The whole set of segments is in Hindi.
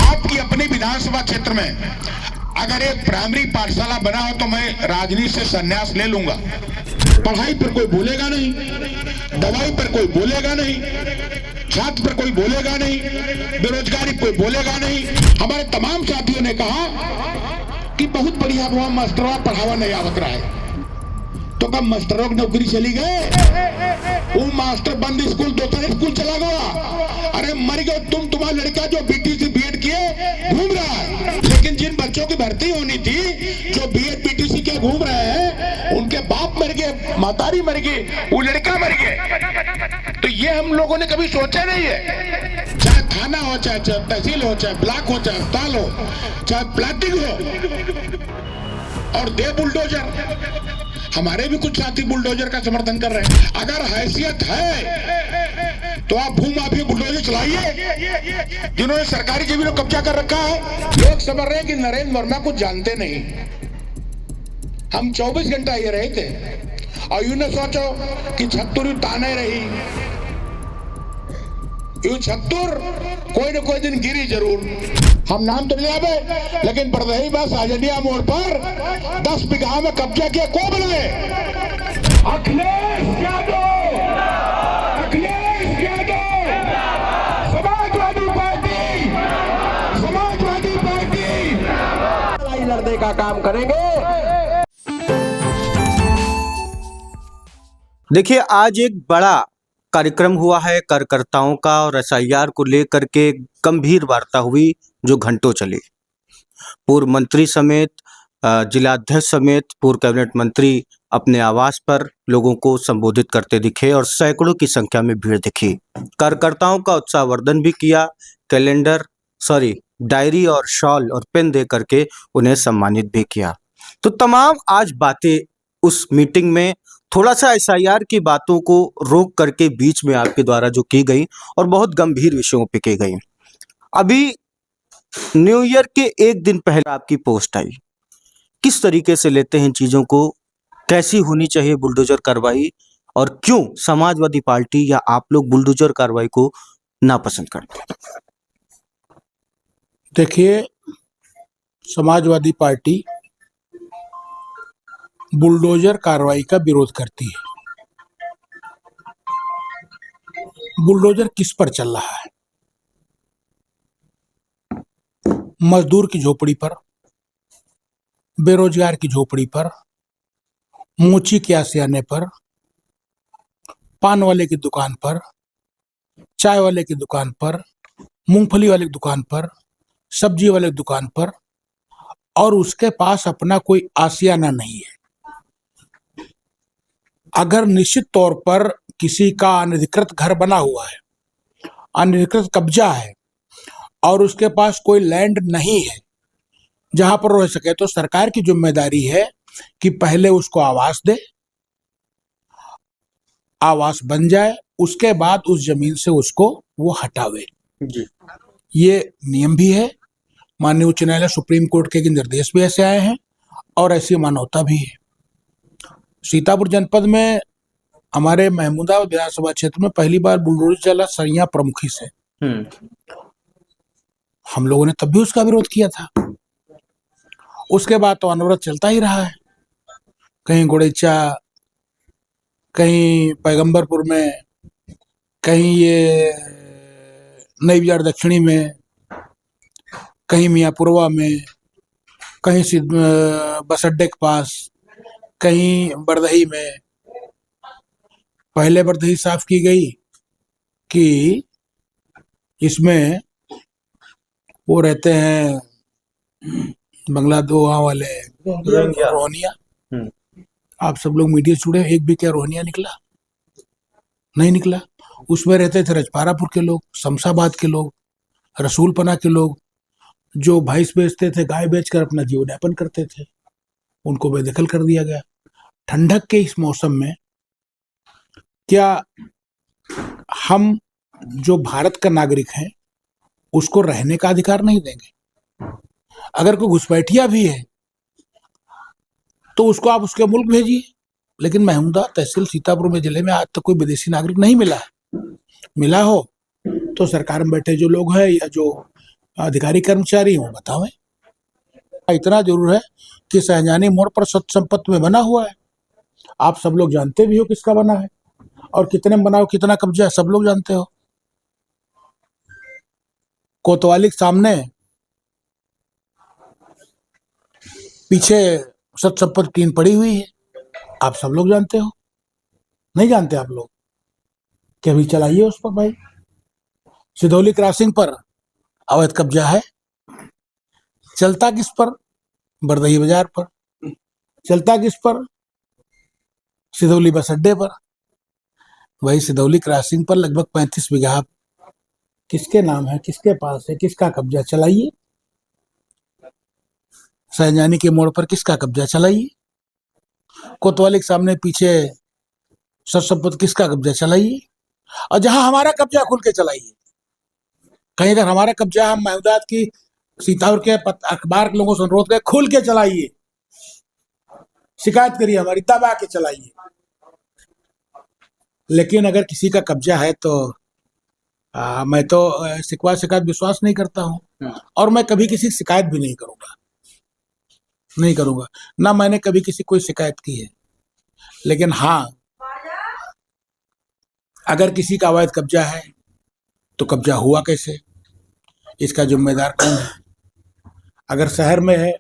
आपकी अपनी विधानसभा क्षेत्र में अगर एक प्राइमरी पाठशाला बना हो तो मैं राजनीति से संन्यास ले लूंगा। पढ़ाई पर कोई बोलेगा नहीं, दवाई पर कोई बोलेगा नहीं, छात्र पर कोई बोलेगा नहीं, बेरोजगारी कोई बोलेगा नहीं। हमारे तमाम साथियों ने कहा कि बहुत बढ़िया हुआ मास्टरवा पढ़ावा नहीं आवत रहा है, तो कब मास्टरों की नौकरी चली गए, वो मास्टर बंद स्कूल दूसरे स्कूल चला गया। अरे मर गए तुम, तुम्हारा लड़का जो बीटीसी बीएड किए घूम रहा है, लेकिन जिन बच्चों की भर्ती होनी थी जो बीएड बीटीसी के घूम रहे हैं उनके बाप मर गए, मातारी मर गई, वो लड़का मर गए। तो ये हम लोगों ने कभी सोचा नहीं है। चाहे थाना हो, चाहे तहसील हो, चाहे ब्लॉक हो, चाहे अस्पताल हो, चाहे प्लाटिंग हो, और दे बुलडोजर। हमारे भी कुछ साथी बुलडोजर का समर्थन कर रहे हैं। अगर हैसियत है तो आप भूमाफिया बुलडोजर चलाइए जिन्होंने सरकारी जमीनों को कब्जा कर रखा है। लोग समझ रहे हैं कि नरेंद्र वर्मा कुछ जानते नहीं। हम 24 घंटा ये रहे थे और यूं न सोचो कि छत्तुर ताने रही, यूं छत्तुर कोई न कोई दिन गिरी जरूर। हम नाम तो नहीं आवे, लेकिन बरदही बस आजनिया मोड़ पर 10 बीघा में कब्जा किया को बनाए? अखिलेश यादव, अखिलेश यादव, समाजवादी पार्टी, समाजवादी पार्टी लड़ाई लड़ने का काम करेंगे। देखिए, आज एक बड़ा कार्यक्रम हुआ है कार्यकर्ताओं का, और एसआईआर को लेकर के गंभीर वार्ता हुई जो घंटों चली। पूर्व मंत्री समेत जिलाध्यक्ष समेत पूर्व कैबिनेट मंत्री अपने आवास पर लोगों को संबोधित करते दिखे और सैकड़ों की संख्या में भीड़ दिखी। कार्यकर्ताओं का उत्साहवर्धन भी किया, डायरी और शॉल और पेन दे करके उन्हें सम्मानित भी किया। तो तमाम आज बातें उस मीटिंग में थोड़ा सा एसआईआर की बातों को रोक करके बीच में आपके द्वारा जो की गई और बहुत गंभीर विषयों पे की गई। अभी न्यू ईयर के एक दिन पहले आपकी पोस्ट आई, किस तरीके से लेते हैं इन चीजों को, कैसी होनी चाहिए बुलडोजर कार्रवाई, और क्यों समाजवादी पार्टी या आप लोग बुलडोजर कार्रवाई को नापसंद करते हैं? देखिए, समाजवादी पार्टी बुलडोजर कार्रवाई का विरोध करती है। बुलडोजर किस पर चल रहा है? मजदूर की झोपड़ी पर, बेरोजगार की झोपड़ी पर, मोची के आशियाने पर, पान वाले की दुकान पर, चाय वाले की दुकान पर, मूंगफली वाले की दुकान पर, सब्जी वाले की दुकान पर, और उसके पास अपना कोई आशियाना नहीं है। अगर निश्चित तौर पर किसी का अनधिकृत घर बना हुआ है, अनधिकृत कब्जा है, और उसके पास कोई लैंड नहीं है जहां पर रह सके, तो सरकार की जिम्मेदारी है कि पहले उसको आवास दे, आवास बन जाए, उसके बाद उस जमीन से उसको वो हटावे जी। ये नियम भी है, माननीय उच्च न्यायालय सुप्रीम कोर्ट के निर्देश भी ऐसे आए हैं और ऐसी मानवता भी है। सीतापुर जनपद में हमारे महमूदाबाद विधानसभा क्षेत्र में पहली बार बुलडोजर चला सरिया प्रमुखी से। हम लोगों ने तब भी उसका विरोध किया था। उसके बाद तो अनवरत चलता ही रहा है, कहीं गुड़ेचा, कहीं पैगंबरपुर में, कहीं ये नई बाजार दक्षिणी में, कहीं मियाँपुरवा में, कहीं बस अड्डे के पास, कहीं बरदही में। पहले बरदही साफ की गई कि इसमें वो रहते हैं बंगला दोहा वाले रोहनिया। आप सब लोग मीडिया से जुड़े, एक भी क्या रोहनिया निकला? नहीं निकला। उसमें रहते थे रजपारापुर के लोग, शमशाबाद के लोग, रसूलपना के लोग, जो भैंस बेचते थे, गाय बेचकर अपना जीवन यापन करते थे, उनको बेदखल कर दिया गया। ठंडक के इस मौसम में क्या हम जो भारत का नागरिक हैं उसको रहने का अधिकार नहीं देंगे? अगर कोई घुसपैठिया भी है तो उसको आप उसके मुल्क भेजिए, लेकिन महमूदाबाद तहसील सीतापुर में जिले में आज तक कोई विदेशी नागरिक नहीं मिला है। मिला हो तो सरकार में बैठे जो लोग हैं या जो अधिकारी कर्मचारी हूँ, बतावें। इतना जरूर है कि सहजानी मोड़ पर सत संपत्ति में बना हुआ है, आप सब लोग जानते भी हो किसका बना है और कितने में बना हो, कितना कब्जा है, सब लोग जानते हो। कोतवाली के सामने पीछे सत संपत्ति टीन पड़ी हुई है, आप सब लोग जानते हो। नहीं जानते आप लोग? कि अभी चलाइए उस पर भाई। सिधौली क्रॉसिंग पर अवैध कब्जा है, चलता किस पर? बरदही बाजार पर। चलता किस पर? सिधौली बस अड्डे पर। वही सिधौली क्रॉसिंग पर लगभग 35 बीघा किसके नाम है, किसके पास है, किसका कब्जा? चलाइए। सहजानी के मोड़ पर किसका कब्जा? चलाइए। कोतवाली के सामने पीछे सत संपत्ति किसका कब्जा? चलाइए। और जहां हमारा कब्जा खुल के चलाइए। कहीं अगर हमारा कब्जा हम महमूदाबाद की सीतापुर के अखबार के लोगों से अनुरोध करें, खुल के चलाइए, शिकायत करिए हमारी, दबा के चलाइए। लेकिन अगर किसी का कब्जा है तो मैं तो शिकवा शिकायत विश्वास नहीं करता हूँ, और मैं कभी किसी की शिकायत भी नहीं करूंगा, नहीं करूंगा ना। मैंने कभी किसी कोई शिकायत की है। लेकिन हाँ, अगर किसी का अवैध कब्जा है तो कब्जा हुआ कैसे, इसका जिम्मेदार कौन है? अगर शहर में है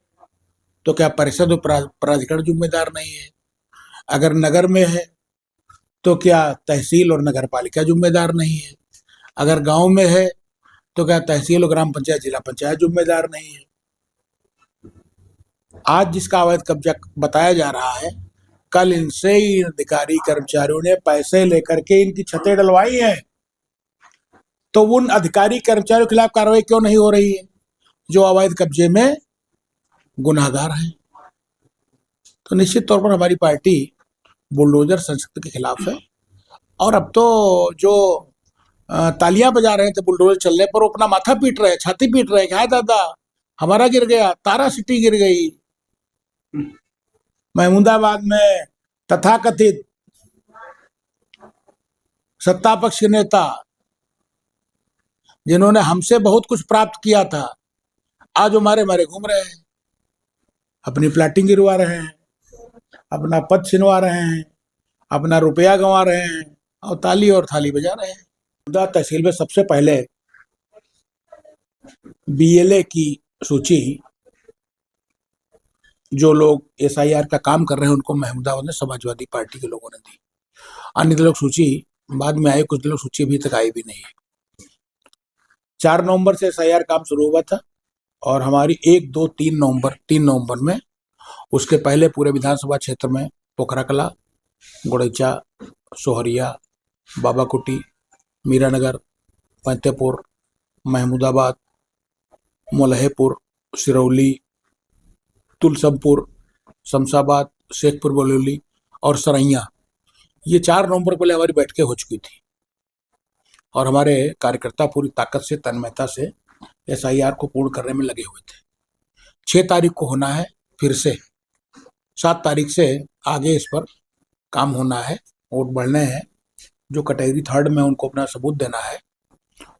तो क्या परिषद और प्राधिकरण जिम्मेदार नहीं है? अगर नगर में है तो क्या तहसील और नगर पालिका जिम्मेदार नहीं है? अगर गांव में है तो क्या तहसील और ग्राम पंचायत, जिला पंचायत जिम्मेदार नहीं है? आज जिसका अवैध कब्जा बताया जा रहा है, कल इनसे ही अधिकारी कर्मचारियों ने पैसे लेकर के इनकी छतें डलवाई हैं, तो उन अधिकारी कर्मचारियों के खिलाफ कार्रवाई क्यों नहीं हो रही है जो अवैध कब्जे में गुनाहगार हैं? तो निश्चित तौर पर हमारी पार्टी बुलडोजर संस्कृति के खिलाफ है। और अब तो जो तालियां बजा रहे थे बुलडोजर चलने पर, वो अपना माथा पीट रहे, छाती पीट रहे, क्या दादा हमारा गिर गया, तारा सिटी गिर गई। महमूदाबाद में तथाकथित सत्ता पक्ष के नेता जिन्होंने हमसे बहुत कुछ प्राप्त किया था, आज हमारे मारे घूम रहे हैं, अपनी प्लाटिंग गिरवा रहे हैं, अपना पद छिनवा रहे हैं, अपना रुपया गंवा रहे हैं और ताली और थाली बजा रहे हैं। तहसील में सबसे पहले बीएलए की सूची जो लोग एसआईआर का काम कर रहे हैं उनको महमूदाबाद में समाजवादी पार्टी के लोगों ने दी। अन्य लोग सूची बाद में आए, कुछ लोग सूची अभी तक आई भी नहीं है। 4 नवंबर से एसआईआर काम शुरू हुआ था और हमारी 1, 2, 3 नवंबर में, उसके पहले पूरे विधानसभा क्षेत्र में पोखरा कला, गुड़ैचा, सोहरिया, बाबाकुटी, मीरानगर, फतेहपुर, महमूदाबाद, मलहेपुर, सिरौली, तुलसमपुर, शमशाबाद, शेखपुर बलौली और सरैया, ये 4 नवंबर को पहले हमारी बैठकें हो चुकी थी और हमारे कार्यकर्ता पूरी ताकत से, तन्मयता से एसआईआर को पूर्ण करने में लगे हुए थे। 6 तारीख को होना है फिर से, 7 तारीख से आगे इस पर काम होना है, वोट बढ़ने हैं, जो कैटेगरी 3 में उनको अपना सबूत देना है।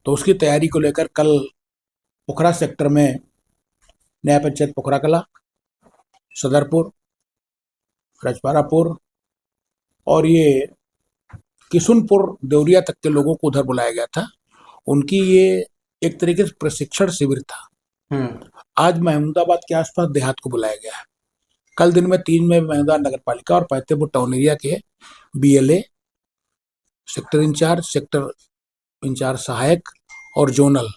तो उसकी तैयारी को लेकर कल पोखरा सेक्टर में नया पंचायत पोखरा कला, सदरपुर, रजपारापुर और ये किशुनपुर देवरिया तक के लोगों को उधर बुलाया गया था। उनकी ये एक तरीके से प्रशिक्षण शिविर था। आज महमूदाबाद के आसपास देहात को बुलाया गया है। कल दिन में 3 में महमूदाबाद नगर पालिका और फतेहपुर टाउन एरिया के BLA, sector in charge, sector in charge सहायक और जोनल,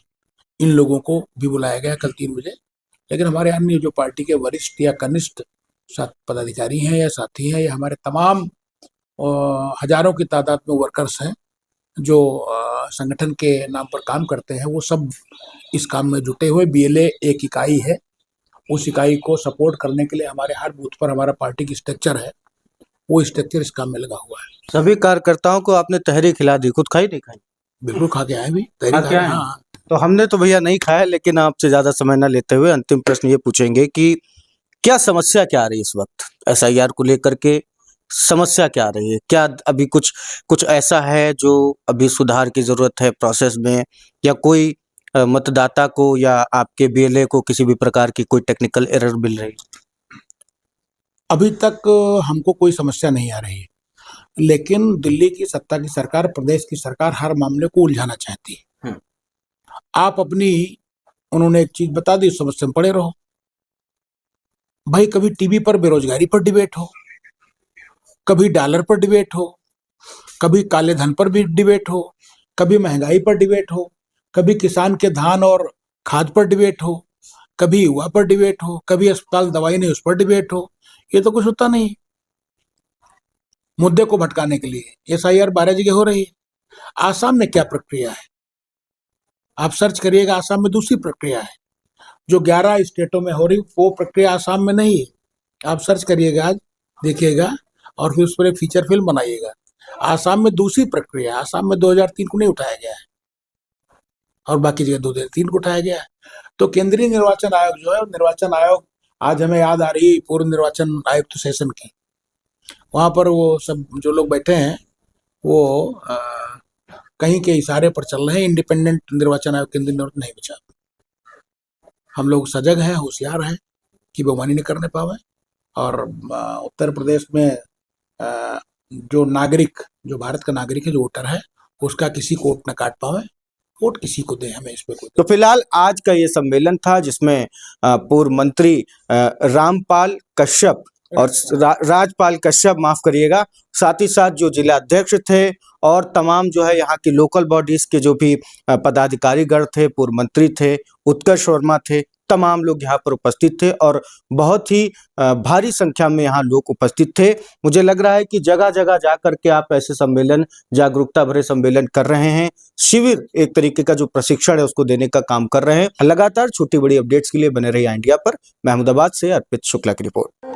इन लोगों को भी बुलाया गया कल 3 बजे। लेकिन हमारे अन्य जो पार्टी के वरिष्ठ या कनिष्ठ पदाधिकारी हैं या साथी हैं या हमारे तमाम हजारों की तादाद में वर्कर्स हैं जो संगठन के नाम पर काम करते हैं, वो सब इस काम में जुटे हुए। बीएलए एक इकाई है, उस इकाई को सपोर्ट करने के लिए हमारे हर बूथ पर हमारा पार्टी की स्ट्रक्चर है, वो स्ट्रक्चर इस काम में लगा हुआ है। सभी कार्यकर्ताओं को आपने तहरी खिला दी, खुद खाई नहीं खाई? बिल्कुल खा के आए भी, तहरी खा। हाँ, तो हमने तो भैया नहीं खाया, लेकिन आपसे ज्यादा समय न लेते हुए अंतिम प्रश्न ये पूछेंगे कि क्या समस्या क्या आ रही है इस वक्त एसआईआर को लेकर के? समस्या क्या आ रही है? क्या अभी कुछ ऐसा है जो अभी सुधार की जरूरत है प्रोसेस में, या कोई मतदाता को या आपके बीएलए को किसी भी प्रकार की कोई टेक्निकल एरर मिल रही? अभी तक हमको कोई समस्या नहीं आ रही है, लेकिन दिल्ली की सत्ता की सरकार, प्रदेश की सरकार हर मामले को उलझाना चाहती है। आप अपनी, उन्होंने एक चीज बता दी, समस्या में पड़े रहो भाई। कभी टीवी पर बेरोजगारी पर डिबेट हो, कभी डॉलर पर डिबेट हो, कभी काले धन पर भी डिबेट हो, कभी महंगाई पर डिबेट हो, कभी किसान के धान और खाद पर डिबेट हो, कभी युवा पर डिबेट हो, कभी अस्पताल दवाई नहीं उस पर डिबेट हो। ये तो कुछ होता नहीं। मुद्दे को भटकाने के लिए एसआईआर 12 जगह हो रही है। आसाम में क्या प्रक्रिया है आप सर्च करिएगा, आसाम में दूसरी प्रक्रिया है। जो 11 स्टेटों में हो रही वो प्रक्रिया आसाम में नहीं है। आप सर्च करिएगा, आज देखिएगा और फिर उस पर एक फीचर फिल्म बनाइएगा। आसाम में दूसरी प्रक्रिया, आसाम में 2003 को नहीं उठाया गया है और बाकी जगह 2003 को उठाया गया है। तो केंद्रीय निर्वाचन आयोग जो है, निर्वाचन आयोग, आज हमें याद आ रही है पूर्व निर्वाचन आयुक्त सेशन की, वहां पर वो सब जो लोग बैठे हैं वो कहीं के इशारे पर चल रहे हैं। इंडिपेंडेंट निर्वाचन आयोग केंद्रीय निर्वाचन नहीं बचा। हम लोग सजग हैं, होशियार हैं कि बेईमानी नहीं करने पावे। और उत्तर प्रदेश में जो नागरिक, जो भारत का नागरिक है, जो वोटर है, उसका किसी को वोट न काट पावे। वोट किसी को दे, हमें इस पे कोई। तो फिलहाल आज का ये सम्मेलन था जिसमें पूर्व मंत्री रामपाल कश्यप और राजपाल कश्यप, माफ करिएगा, साथ ही साथ जो जिला अध्यक्ष थे और तमाम जो है यहाँ की लोकल बॉडीज के जो भी पदाधिकारीगण थे, पूर्व मंत्री थे, उत्कर्ष वर्मा थे, तमाम लोग यहाँ पर उपस्थित थे और बहुत ही भारी संख्या में यहाँ लोग उपस्थित थे। मुझे लग रहा है कि जगह जगह जा करके आप ऐसे सम्मेलन, जागरूकता भरे सम्मेलन कर रहे हैं, शिविर, एक तरीके का जो प्रशिक्षण है उसको देने का काम कर रहे हैं। लगातार छोटी बड़ी अपडेट्स के लिए बने रहिए इंडिया पर। मैं अहमदाबाद से अर्पित शुक्ला की रिपोर्ट।